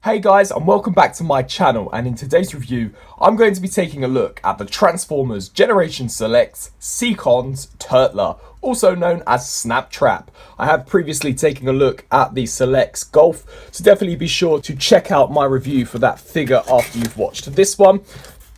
Hey guys, and welcome back to my channel, and in today's review I'm going to be taking a look at the Transformers Generation Selects Seacons Turtler, also known as Snaptrap. I have previously taken a look at the Selects Golf, so definitely be sure to check out my review for that figure after you've watched this one.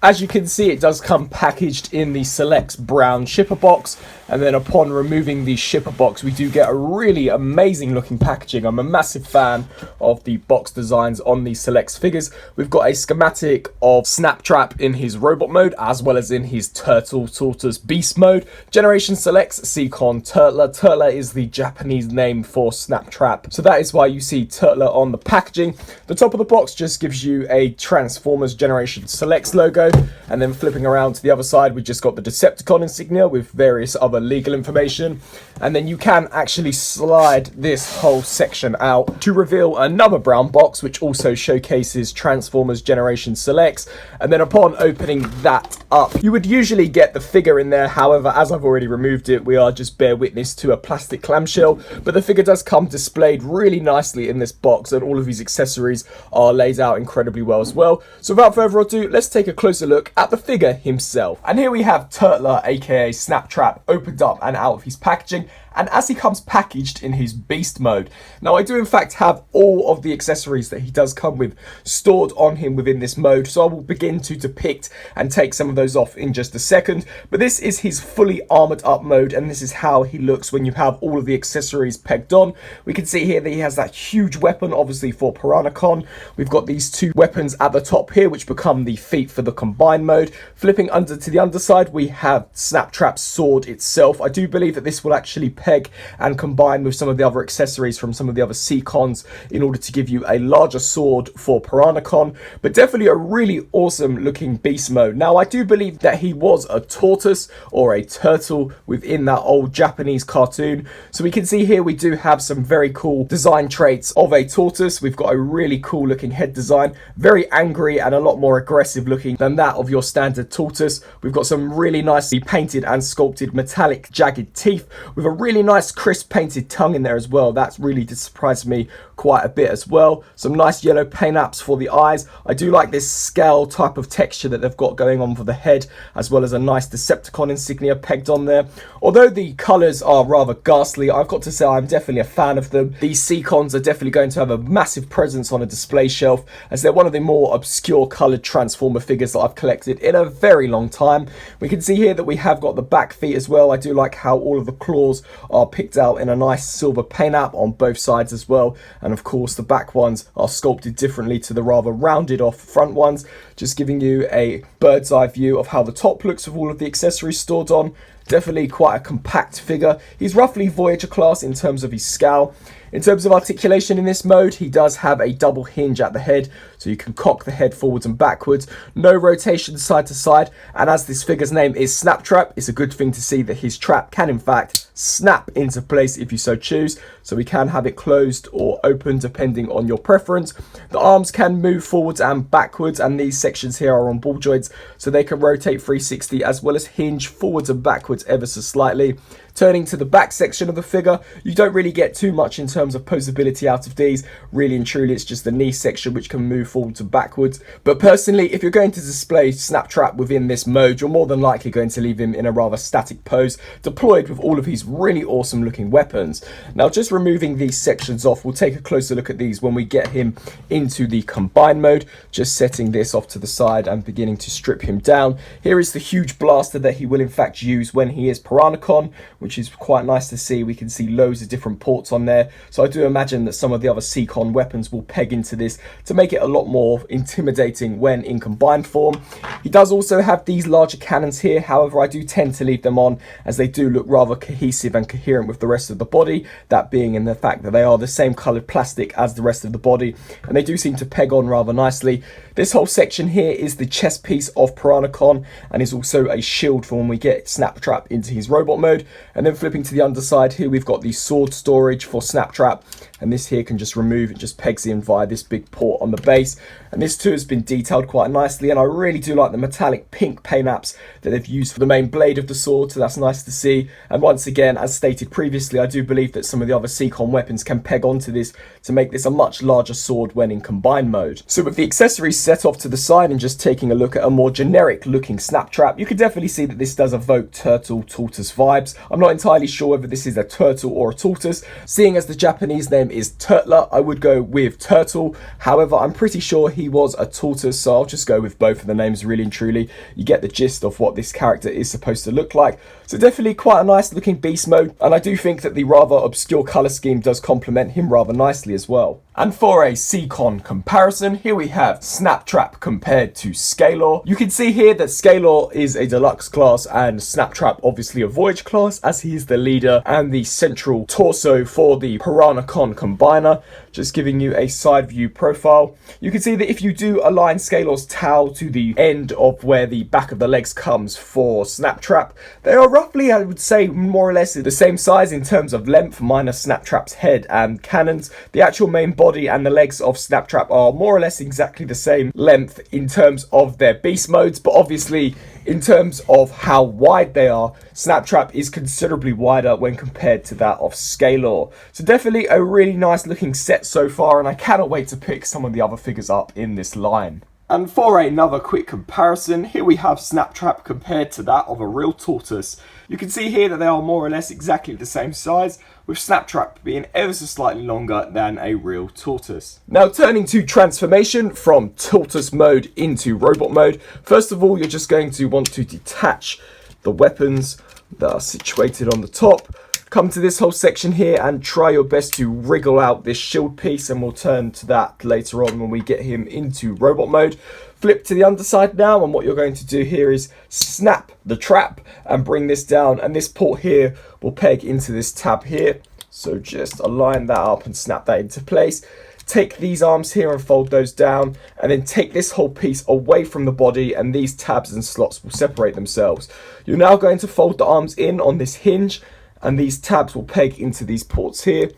As you can see, it does come packaged in the Selects brown shipper box, and then upon removing the shipper box we do get a really amazing looking packaging. I'm a massive fan of the box designs on these Selects figures. We've got a schematic of Snaptrap in his robot mode as well as in his turtle tortoise beast mode. Generation Selects Seacon Turtler. Turtler is the Japanese name for Snaptrap, so that is why you see Turtler on the packaging. The top of the box just gives you a Transformers Generation Selects logo, and then flipping around to the other side we just got the Decepticon insignia with various other legal information, and then you can actually slide this whole section out to reveal another brown box which also showcases Transformers Generation Selects. And then upon opening that up you would usually get the figure in there. However, as I've already removed it, we are just bear witness to a plastic clamshell, but the figure does come displayed really nicely in this box, and all of his accessories are laid out incredibly well as well. So without further ado, let's take a closer look at the figure himself. And here we have Turtler, aka Snaptrap, opened up and out of his packaging, and as he comes packaged in his beast mode. Now I do in fact have all of the accessories that he does come with stored on him within this mode, so I will begin to depict and take some of those off in just a second. But this is his fully armored up mode, and this is how he looks when you have all of the accessories pegged on. We can see here that he has that huge weapon, obviously for Piranhacon. We've got these two weapons at the top here which become the feet for the combined mode. Flipping under to the underside we have Snaptrap's sword itself. I do believe that this will actually peg and combine with some of the other accessories from some of the other Seacons in order to give you a larger sword for Piranhacon, but definitely a really awesome looking beast mode. Now I do believe that he was a tortoise or a turtle within that old Japanese cartoon, so we can see here we do have some very cool design traits of a tortoise. We've got a really cool looking head design, very angry and a lot more aggressive looking than that of your standard tortoise. We've got some really nicely painted and sculpted metallic jagged teeth with a really nice crisp painted tongue in there as well. That's really did surprise me quite a bit as well. Some nice yellow paint apps for the eyes. I do like this scale type of texture that they've got going on for the head, as well as a nice Decepticon insignia pegged on there. Although the colours are rather ghastly, I've got to say I'm definitely a fan of them. These Seacons are definitely going to have a massive presence on a display shelf, as they're one of the more obscure coloured Transformer figures that I've collected in a very long time. We can see here that we have got the back feet as well. I do like how all of the claws are picked out in a nice silver paint app on both sides as well, and of course the back ones are sculpted differently to the rather rounded off front ones, just giving you a bird's eye view of how the top looks with all of the accessories stored on. Definitely quite a compact figure. He's roughly Voyager class in terms of his scale. In terms of articulation in this mode, he does have a double hinge at the head, so you can cock the head forwards and backwards. No rotation side to side, and as this figure's name is Snaptrap, it's a good thing to see that his trap can in fact snap into place if you so choose, so we can have it closed or open depending on your preference. The arms can move forwards and backwards, and these sections here are on ball joints, so they can rotate 360 as well as hinge forwards and backwards ever so slightly. Turning to the back section of the figure, you don't really get too much in terms of posability out of these. Really and truly, it's just the knee section which can move forwards and backwards. But personally, if you're going to display Snaptrap within this mode, you're more than likely going to leave him in a rather static pose, deployed with all of his really awesome looking weapons. Now, just removing these sections off, we'll take a closer look at these when we get him into the combined mode. Just setting this off to the side and beginning to strip him down. Here is the huge blaster that he will in fact use when he is Piranhacon, which is quite nice to see. We can see loads of different ports on there, so I do imagine that some of the other Seacon weapons will peg into this to make it a lot more intimidating when in combined form. He does also have these larger cannons here, however I do tend to leave them on as they do look rather cohesive and coherent with the rest of the body, that being in the fact that they are the same coloured plastic as the rest of the body, and they do seem to peg on rather nicely. This whole section here is the chest piece of Piranhacon, and is also a shield for when we get Snaptrap into his robot mode. And then flipping to the underside here, we've got the sword storage for Snaptrap, and this here can just remove, it just pegs in via this big port on the base. And this too has been detailed quite nicely, and I really do like the metallic pink paint apps that they've used for the main blade of the sword, so that's nice to see. And once again, as stated previously, I do believe that some of the other Seacon weapons can peg onto this to make this a much larger sword when in combined mode. So with the accessories set off to the side and just taking a look at a more generic looking Snaptrap, you can definitely see that this does evoke turtle tortoise vibes. I'm not entirely sure whether this is a turtle or a tortoise. Seeing as the Japanese name is Turtler, I would go with turtle. However, I'm pretty sure he was a tortoise, so I'll just go with both of the names really and truly. You get the gist of what this character is supposed to look like. So definitely quite a nice looking beast mode, and I do think that the rather obscure colour scheme does complement him rather nicely as well. And for a Seacon comparison, here we have Snaptrap compared to Scalor. You can see here that Scalor is a deluxe class and Snaptrap obviously a voyage class, as he is the leader and the central torso for the Piranacon combiner. Just giving you a side view profile. You can see that if you do align Scalor's tail to the end of where the back of the legs comes for Snaptrap, they are roughly, I would say, more or less the same size in terms of length, minus Snaptrap's head and cannons. The actual main body and the legs of Snaptrap are more or less exactly the same length in terms of their beast modes, but obviously in terms of how wide they are, Snaptrap is considerably wider when compared to that of Scalor. So definitely a really nice looking set so far, and I cannot wait to pick some of the other figures up in this line. And for another quick comparison, here we have Snaptrap compared to that of a real tortoise. You can see here that they are more or less exactly the same size, with Snaptrap being ever so slightly longer than a real tortoise. Now turning to transformation from tortoise mode into robot mode, first of all you're just going to want to detach the weapons that are situated on the top. Come to this whole section here and try your best to wriggle out this shield piece, and we'll turn to that later on when we get him into robot mode. Flip to the underside now, and what you're going to do here is snap the trap and bring this down, and this port here will peg into this tab here. So just align that up and snap that into place. Take these arms here and fold those down, and then take this whole piece away from the body, and these tabs and slots will separate themselves. You're now going to fold the arms in on this hinge, and these tabs will peg into these ports here.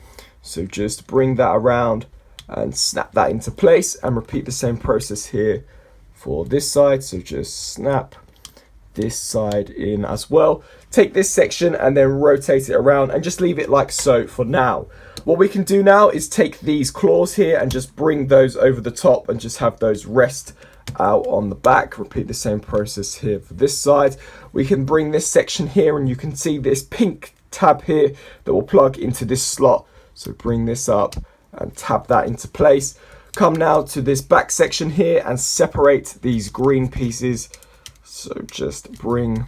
So just bring that around and snap that into place, and repeat the same process here for this side. So just snap this side in as well. Take this section and then rotate it around and just leave it like so for now. What we can do now is take these claws here and just bring those over the top and just have those rest out on the back. Repeat the same process here for this side. We can bring this section here, and you can see this pink tab here that will plug into this slot. So bring this up and tab that into place. Come now to this back section here and separate these green pieces. So just bring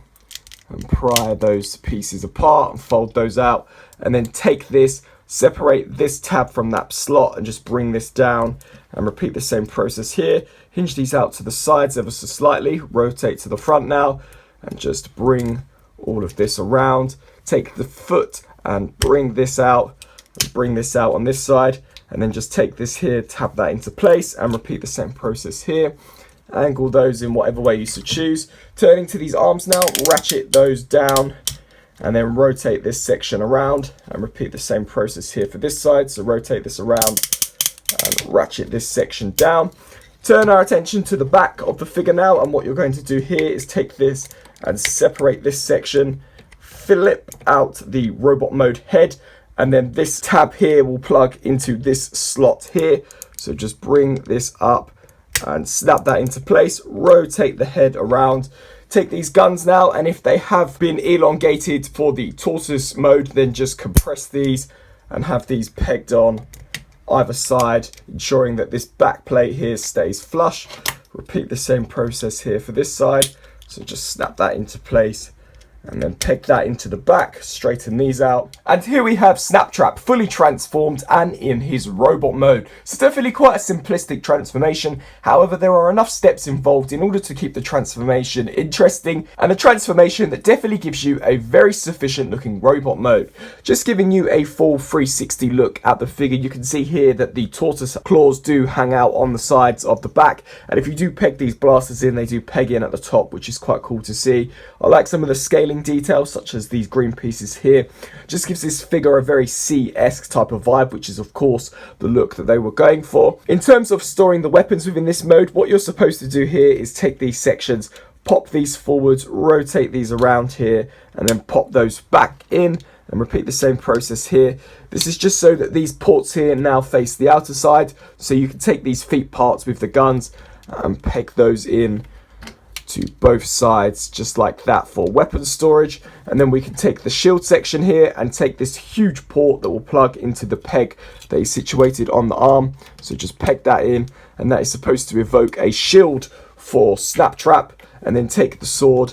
and pry those pieces apart and fold those out, and then take this, separate this tab from that slot and just bring this down, and repeat the same process here. Hinge these out to the sides ever so slightly, rotate to the front now, and just bring all of this around. Take the foot and bring this out, and bring this out on this side, and then just take this here, tap that into place, and repeat the same process here. Angle those in whatever way you so choose. Turning to these arms now, ratchet those down, and then rotate this section around, and repeat the same process here for this side. So rotate this around and ratchet this section down. Turn our attention to the back of the figure now, and what you're going to do here is take this and separate this section, flip out the robot mode head, and then this tab here will plug into this slot here. So just bring this up and snap that into place, rotate the head around. Take these guns now, and if they have been elongated for the tortoise mode, then just compress these and have these pegged on either side, ensuring that this back plate here stays flush. Repeat the same process here for this side. So just snap that into place and then peg that into the back, straighten these out. And here we have Snaptrap fully transformed and in his robot mode. So definitely quite a simplistic transformation. However, there are enough steps involved in order to keep the transformation interesting, and a transformation that definitely gives you a very sufficient looking robot mode. Just giving you a full 360 look at the figure, you can see here that the tortoise claws do hang out on the sides of the back, and if you do peg these blasters in, they do peg in at the top, which is quite cool to see. I like some of the scaling detailing details such as these green pieces here. Just gives this figure a very sea-esque type of vibe, which is of course the look that they were going for. In terms of storing the weapons within this mode, what you're supposed to do here is take these sections, pop these forwards, rotate these around here, and then pop those back in, and repeat the same process here. This is just so that these ports here now face the outer side, so you can take these feet parts with the guns and peg those in to both sides just like that for weapon storage. And then we can take the shield section here and take this huge port that will plug into the peg that is situated on the arm. So just peg that in, and that is supposed to evoke a shield for Snaptrap. And then take the sword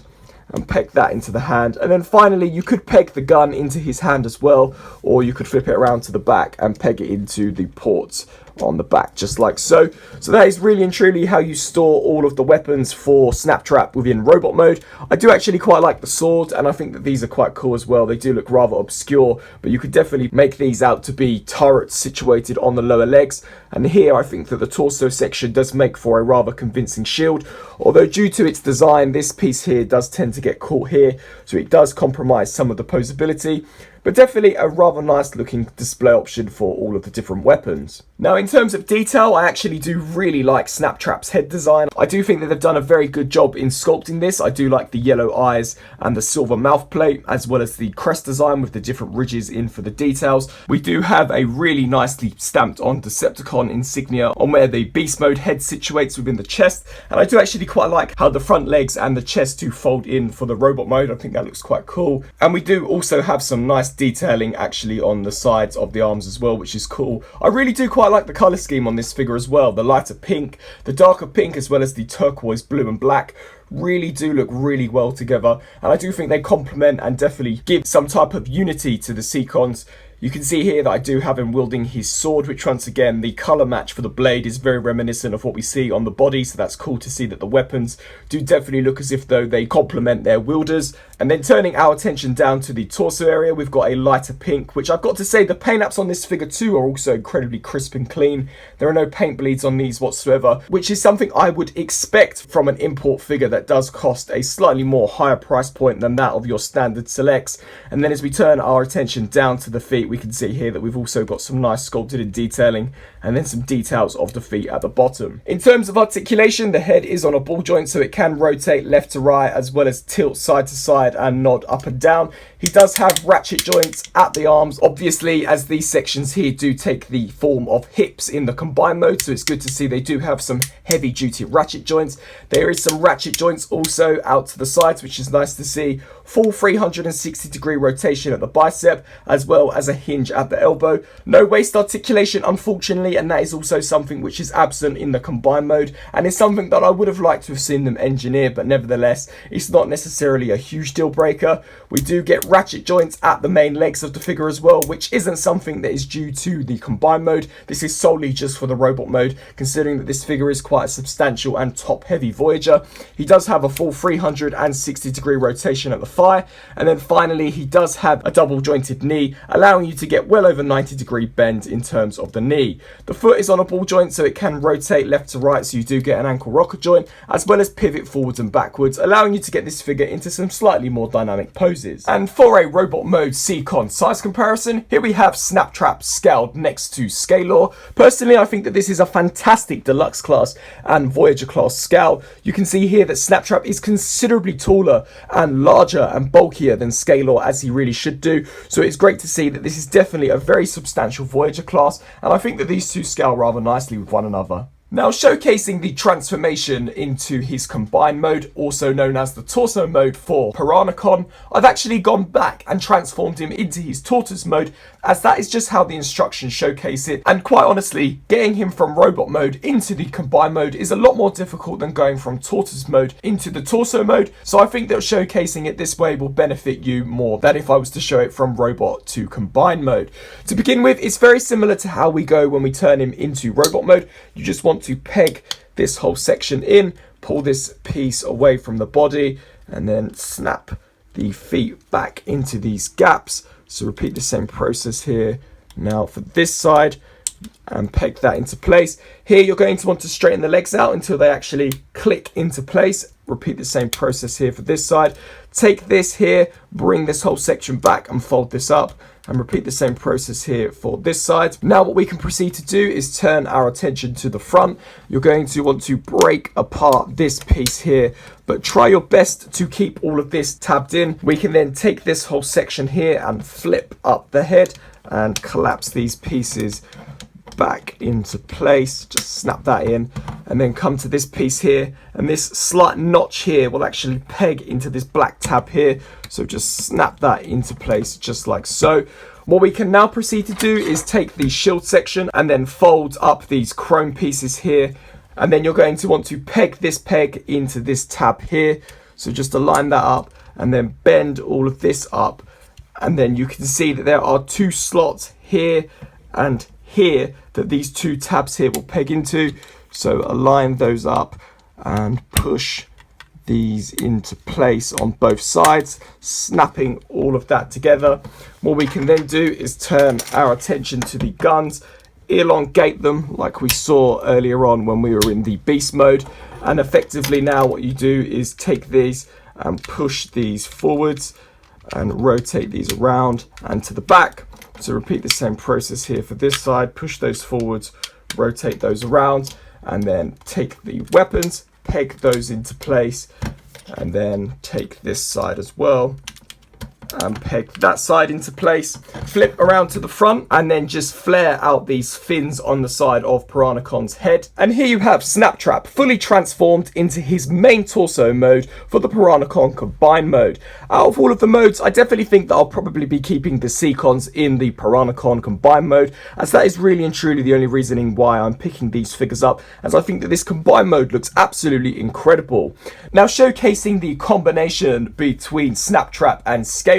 and peg that into the hand. And then finally, you could peg the gun into his hand as well, or you could flip it around to the back and peg it into the ports on the back, just like so. So that is really and truly how you store all of the weapons for Snaptrap within robot mode. I do actually quite like the sword, and I think that these are quite cool as well. They do look rather obscure, but you could definitely make these out to be turrets situated on the lower legs. And here I think that the torso section does make for a rather convincing shield, although due to its design, this piece here does tend to get caught here, so it does compromise some of the posability. But definitely a rather nice looking display option for all of the different weapons. Now, in terms of detail, I actually do really like Snaptrap's head design. I do think that they've done a very good job in sculpting this. I do like the yellow eyes and the silver mouth plate, as well as the crest design with the different ridges in for the details. We do have a really nicely stamped on Decepticon insignia on where the beast mode head situates within the chest. And I do actually quite like how the front legs and the chest do fold in for the robot mode. I think that looks quite cool. And we do also have some nice detailing actually on the sides of the arms as well, which is cool. I really do quite like the color scheme on this figure as well. The lighter pink, the darker pink, as well as the turquoise blue and black really do look really well together, and I do think they complement and definitely give some type of unity to the Seacons. You can see here that I do have him wielding his sword, which once again, the colour match for the blade is very reminiscent of what we see on the body, so that's cool to see that the weapons do definitely look as if though they complement their wielders. And then turning our attention down to the torso area, we've got a lighter pink, which I've got to say the paint apps on this figure too are also incredibly crisp and clean. There are no paint bleeds on these whatsoever, which is something I would expect from an import figure that does cost a slightly more higher price point than that of your standard selects. And then as we turn our attention down to the feet, we can see here that we've also got some nice sculpted and detailing, and then some details of the feet at the bottom. In terms of articulation, the head is on a ball joint, so it can rotate left to right as well as tilt side to side and nod up and down. He does have ratchet joints at the arms, obviously, as these sections here do take the form of hips in the combined mode, so it's good to see they do have some heavy duty ratchet joints. There is some ratchet joints also out to the sides, which is nice to see. Full 360-degree rotation at the bicep, as well as a hinge at the elbow. No waist articulation, unfortunately, and that is also something which is absent in the combined mode, and it's something that I would have liked to have seen them engineer, but nevertheless, it's not necessarily a huge deal breaker. We do get ratchet joints at the main legs of the figure as well, which isn't something that is due to the combined mode. This is solely just for the robot mode, considering that this figure is quite a substantial and top-heavy Voyager. He does have a full 360-degree rotation at the thigh, and then finally he does have a double jointed knee, allowing you to get well over 90-degree bend in terms of the knee. The foot is on a ball joint, so it can rotate left to right, so you do get an ankle rocker joint, as well as pivot forwards and backwards, allowing you to get this figure into some slightly more dynamic poses. And for a robot mode Seacon size comparison, here we have Snaptrap scaled next to Scalor. Personally, I think that this is a fantastic deluxe class and Voyager class scale. You can see here that Snaptrap is considerably taller and larger and bulkier than Scalor, as he really should do, so it's great to see that this is definitely a very substantial Voyager class, and I think that these two scale rather nicely with one another. Now, showcasing the transformation into his combined mode, also known as the torso mode for Piranacon, I've actually gone back and transformed him into his tortoise mode, as that is just how the instructions showcase it, and quite honestly, getting him from robot mode into the combined mode is a lot more difficult than going from tortoise mode into the torso mode, so I think that showcasing it this way will benefit you more than if I was to show it from robot to combined mode. To begin with, it's very similar to how we go when we turn him into robot mode. You just want to peg this whole section in, pull this piece away from the body, and then snap the feet back into these gaps. So repeat the same process here. Now for this side, and peg that into place. Here you're going to want to straighten the legs out until they actually click into place. Repeat the same process here for this side. Take this here, bring this whole section back and fold this up, and repeat the same process here for this side. Now what we can proceed to do is turn our attention to the front. You're going to want to break apart this piece here, but try your best to keep all of this tabbed in. We can then take this whole section here and flip up the head and collapse these pieces back into place. Just snap that in and then come to this piece here, and this slight notch here will actually peg into this black tab here, so just snap that into place just like so. What we can now proceed to do is take the shield section and then fold up these chrome pieces here, and then you're going to want to peg this peg into this tab here, so just align that up and then bend all of this up, and then you can see that there are two slots here and here that these two tabs here will peg into, so align those up and push these into place on both sides, snapping all of that together. What we can then do is turn our attention to the guns, elongate them like we saw earlier on when we were in the beast mode, and effectively now what you do is take these and push these forwards and rotate these around and to the back. So repeat the same process here for this side, push those forwards, rotate those around, and then take the weapons, peg those into place, and then take this side as well and peg that side into place. Flip around to the front and then just flare out these fins on the side of Piranacon's head. And here you have Snaptrap fully transformed into his main torso mode for the Piranacon Combine mode. Out of all of the modes, I definitely think that I'll probably be keeping the Seacons in the Piranacon Combine mode, as that is really and truly the only reasoning why I'm picking these figures up, as I think that this Combine mode looks absolutely incredible. Now, showcasing the combination between Snaptrap and Scalor,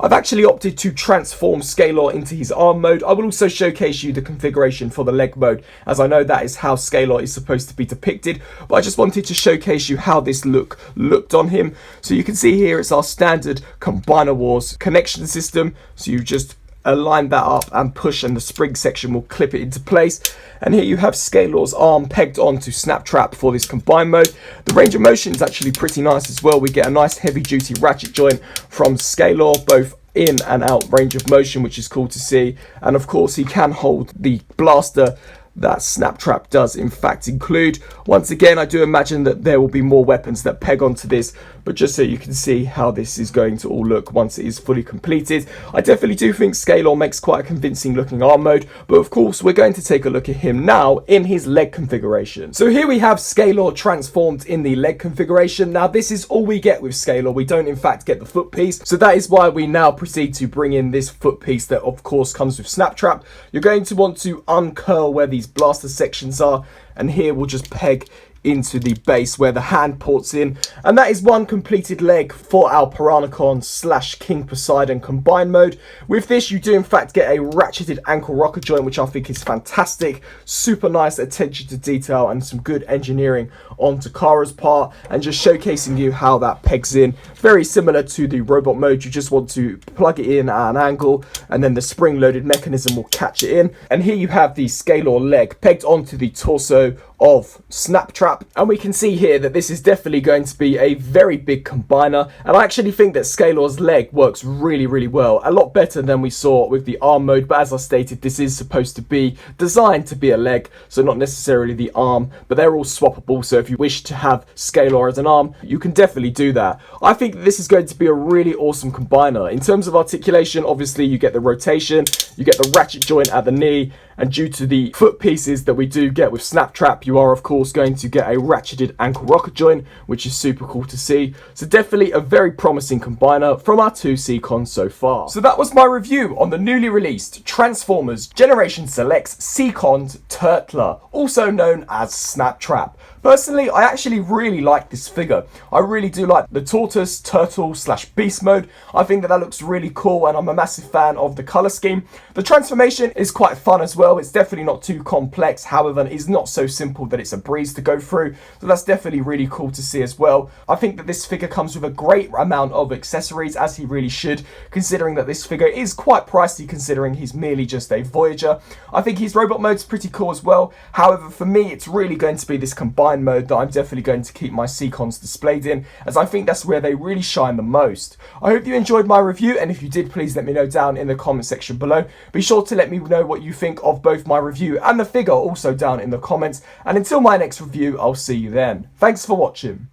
I've actually opted to transform Scalor into his arm mode. I will also showcase you the configuration for the leg mode, as I know that is how Scalor is supposed to be depicted, but I just wanted to showcase you how this looked on him. So you can see here it's our standard Combiner Wars connection system, so you just align that up and push, and the spring section will clip it into place. And here you have Scalor's arm pegged onto Snaptrap for this combine mode. The range of motion is actually pretty nice as well. We get a nice heavy duty ratchet joint from Scalor, both in and out range of motion, which is cool to see. And of course he can hold the blaster that Snaptrap does in fact include. Once again, I do imagine that there will be more weapons that peg onto this, but just so you can see how this is going to all look once it is fully completed. I definitely do think Scalor makes quite a convincing looking arm mode, but of course we're going to take a look at him now in his leg configuration. So here we have Scalor transformed in the leg configuration. Now this is all we get with Scalor. We don't in fact get the foot piece, so that is why we now proceed to bring in this foot piece that of course comes with Snaptrap. You're going to want to uncurl where these blaster sections are, and here we'll just peg into the base where the hand ports in, and that is one completed leg for our Piranacon / King Poseidon combine mode. With this you do in fact get a ratcheted ankle rocker joint, which I think is fantastic. Super nice attention to detail and some good engineering on Takara's part, and just showcasing you how that pegs in. Very similar to the robot mode, you just want to plug it in at an angle and then the spring loaded mechanism will catch it in. And here you have the Scalor leg pegged onto the torso of Snaptrap, and we can see here that this is definitely going to be a very big combiner, and I actually think that Scalor's leg works really well, a lot better than we saw with the arm mode. But as I stated, this is supposed to be designed to be a leg, so not necessarily the arm, but they're all swappable, so if you wish to have Scalor as an arm, you can definitely do that. I think that this is going to be a really awesome combiner. In terms of articulation, obviously you get the rotation, you get the ratchet joint at the knee, and due to the foot pieces that we do get with Snaptrap, you are of course going to get a ratcheted ankle rocker joint, which is super cool to see. So definitely a very promising combiner from our two Seacons so far. So that was my review on the newly released Transformers Generation Selects Seacons Turtler, also known as Snaptrap. Personally, I actually really like this figure. I really do like the tortoise, turtle / beast mode. I think that looks really cool, and I'm a massive fan of the color scheme. The transformation is quite fun as well. well. It's definitely not too complex, however, it's not so simple that it's a breeze to go through, so that's definitely really cool to see as well. I think that this figure comes with a great amount of accessories, as he really should, considering that this figure is quite pricey considering he's merely just a Voyager. I think his robot mode's pretty cool as well. However, for me, it's really going to be this combined mode that I'm definitely going to keep my Seacons displayed in, as I think that's where they really shine the most. I hope you enjoyed my review, and if you did, please let me know down in the comment section below. Be sure to let me know what you think of both my review and the figure also down in the comments, and until my next review, I'll see you then. Thanks for watching.